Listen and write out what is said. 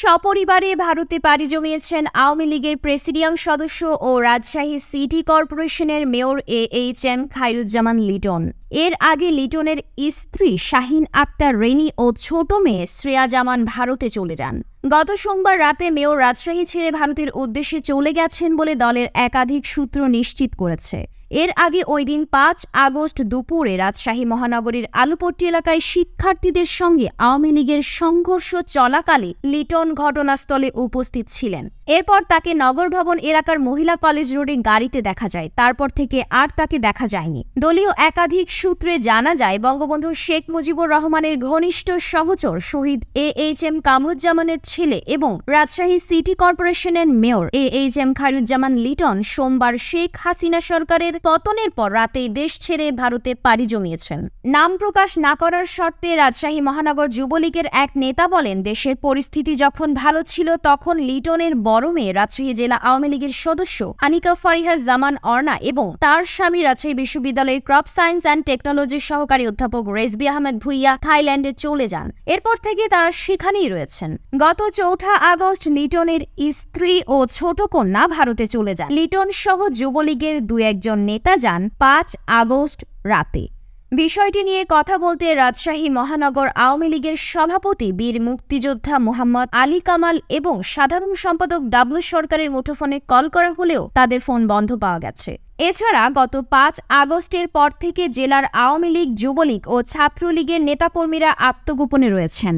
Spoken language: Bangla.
সপরিবারে ভারতে পাড়ি জমিয়েছেন আওয়ামী লীগের প্রেসিডিয়াম সদস্য ও রাজশাহী সিটি কর্পোরেশনের মেয়র AHM খায়রুজ্জামান লিটন। এর আগে লিটনের স্ত্রী শাহিন আক্তার রেনি ও ছোট মেয়ে শ্রেয়া জামান ভারতে চলে যান। গত সোমবার রাতে মেয়র রাজশাহী ছেড়ে ভারতের উদ্দেশ্যে চলে গেছেন বলে দলের একাধিক সূত্র নিশ্চিত করেছে। এর আগে ওই দিন ৫ আগস্ট দুপুরে রাজশাহী মহানগরীর আলুপট্টি এলাকায় শিক্ষার্থীদের সঙ্গে আওয়ামী লীগের সংঘর্ষ চলাকালে লিটন ঘটনাস্থলে উপস্থিত ছিলেন। এরপর তাকে নগর ভবন এলাকার মহিলা কলেজ রোডে গাড়িতে দেখা যায়। তারপর থেকে আর তাকে দেখা যায়নি। দলীয় একাধিক সূত্রে জানা যায়, বঙ্গবন্ধু শেখ মুজিবুর রহমানের ঘনিষ্ঠ সহচর শহীদ AHM কামরুজ্জামানের ছেলে এবং রাজশাহী সিটি কর্পোরেশনের মেয়র AHM খায়রুজ্জামান লিটন সোমবার শেখ হাসিনা সরকারের পতনের পর রাতেই দেশ ছেড়ে ভারতে পাড়ি জমিয়েছেন। নাম প্রকাশ না করার শর্তে রাজশাহী মহানগর যুবলীগের এক নেতা বলেন, দেশের পরিস্থিতি যখন ভালো ছিল তখন লিটনের বড় মেয়ে রাজশাহী জেলা আওয়ামী লীগের সদস্য আনিকা ফারিহা জামান অর্ণা এবং তার স্বামী রাজশাহী বিশ্ববিদ্যালয়ের ক্রপ সায়েন্স অ্যান্ড টেকনোলজির সহকারী অধ্যাপক রেজবি আহমেদ ভুইয়া থাইল্যান্ডে চলে যান। এরপর থেকে তারা সেখানেই রয়েছেন। গত ৪ আগস্ট লিটনের স্ত্রী ও ছোট কন্যা ভারতে চলে যান। লিটন সহ যুবলীগের ২-১ নেতা যান ৫ আগস্ট রাতে। বিষয়টি নিয়ে কথা বলতে রাজশাহী মহানগর আওয়ামী লীগের সভাপতি বীর মুক্তিযোদ্ধা মোহাম্মদ আলী কামাল এবং সাধারণ সম্পাদক ডাবলু সরকারের মুঠোফোনে কল করা হলেও তাদের ফোন বন্ধ পাওয়া গেছে। এছাড়া গত ৫ আগস্টের পর থেকে জেলার আওয়ামী লীগ, যুবলীগ ও ছাত্রলীগের নেতাকর্মীরা আত্মগোপনে রয়েছেন।